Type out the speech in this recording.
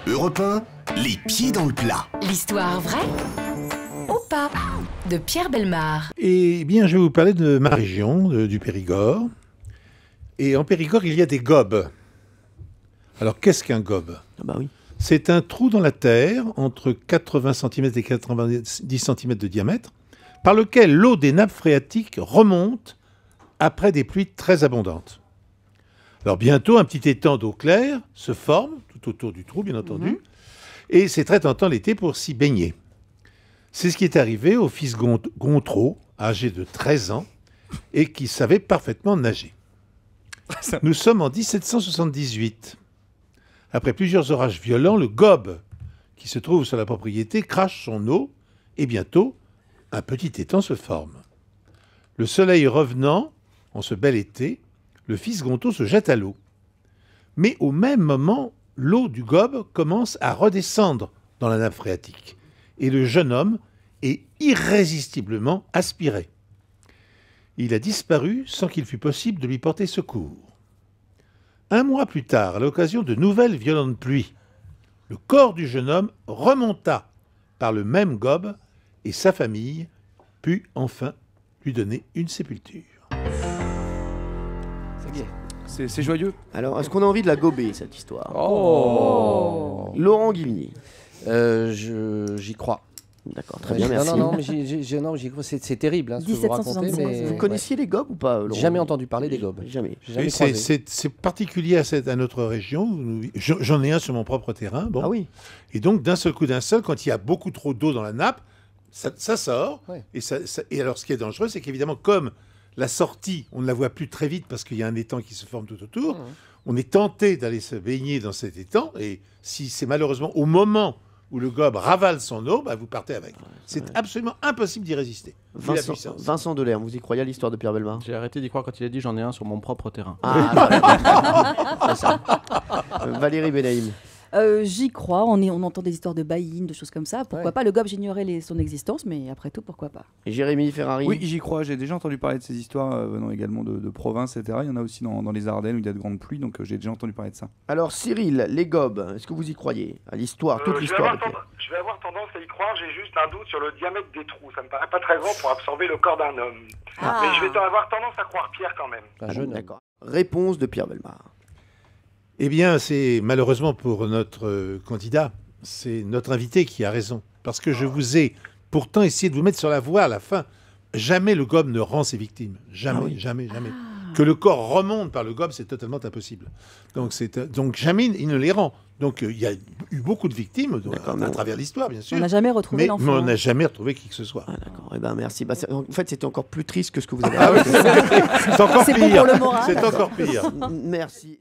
Europe 1, les pieds dans le plat. L'histoire vraie ou pas de Pierre Bellemare. Eh bien, je vais vous parler de ma région, du Périgord. Et en Périgord, il y a des gobes. Alors, qu'est-ce qu'un gobe ? Oui. C'est un trou dans la terre, entre 80 cm et 90 cm de diamètre, par lequel l'eau des nappes phréatiques remonte après des pluies très abondantes. Alors, bientôt, un petit étang d'eau claire se forme, tout autour du trou, bien entendu, et c'est très tentant l'été pour s'y baigner. C'est ce qui est arrivé au fils Gontreau, âgé de 13 ans, et qui savait parfaitement nager. Nous sommes en 1778. Après plusieurs orages violents, le gobe, qui se trouve sur la propriété, crache son eau, et bientôt, un petit étang se forme. Le soleil revenant, en ce bel été, le fils Gontreau se jette à l'eau. Mais au même moment, l'eau du gobe commence à redescendre dans la nappe phréatique, et le jeune homme est irrésistiblement aspiré. Il a disparu sans qu'il fût possible de lui porter secours. Un mois plus tard, à l'occasion de nouvelles violentes pluies, le corps du jeune homme remonta par le même gobe et sa famille put enfin lui donner une sépulture. C'est joyeux. Alors, est-ce qu'on a envie de la gober, cette histoire? Oh. Laurent Guilny. J'y crois. D'accord, très bien, Non, merci. non, mais j'y crois. C'est terrible, ce que vous racontez. 1776, Mais... Vous connaissiez les gobes ou pas, Laurent? Jamais entendu parler des gobes. Jamais. J'ai jamais Et croisé. c'est particulier à notre région. J'en ai un sur mon propre terrain. Bon. Ah oui. Et donc, d'un seul coup, quand il y a beaucoup trop d'eau dans la nappe, ça sort. Ouais. Et alors, ce qui est dangereux, c'est qu'évidemment, comme la sortie, on ne la voit plus très vite parce qu'il y a un étang qui se forme tout autour, on est tenté d'aller se baigner dans cet étang. Et si c'est malheureusement au moment où le gobe ravale son eau, vous partez avec. C'est absolument impossible d'y résister. Vu la puissance. Vincent Delerme, vous y croyez à l'histoire de Pierre Bellemare? J'ai arrêté d'y croire quand il a dit j'en ai un sur mon propre terrain. C'est ça. Valérie Benaïm. J'y crois, on entend des histoires de baïnes, de choses comme ça. Pourquoi pas? Le gobe, j'ignorais son existence, mais après tout, pourquoi pas? Et Jérémy Ferrari. Oui, j'y crois. J'ai déjà entendu parler de ces histoires venant également de province, etc. Il y en a aussi dans les Ardennes où il y a de grandes pluies, donc j'ai déjà entendu parler de ça. Alors Cyril, les gobes, est-ce que vous y croyez? À l'histoire, toute l'histoire de Pierre. Je vais avoir tendance à y croire, j'ai juste un doute sur le diamètre des trous. Ça me paraît pas très grand pour absorber le corps d'un homme. Mais je vais avoir tendance à croire Pierre quand même. Un jeune homme. D'accord. Réponse de Pierre Bellemare. Eh bien, c'est malheureusement pour notre candidat, c'est notre invité qui a raison. Parce que je vous ai pourtant essayé de vous mettre sur la voie à la fin. Jamais le gobe ne rend ses victimes. Jamais, jamais, jamais. Que le corps remonte par le gobe, c'est totalement impossible. Donc jamais il ne les rend. Donc il y a eu beaucoup de victimes à travers l'histoire, bien sûr. On n'a jamais retrouvé mais l'enfant. on n'a jamais retrouvé qui que ce soit. Ah, d'accord, eh ben, merci. En fait, c'était encore plus triste que ce que vous avez Ah oui, c'est encore C'est bon pire. pour le moral. C'est encore pire. Merci.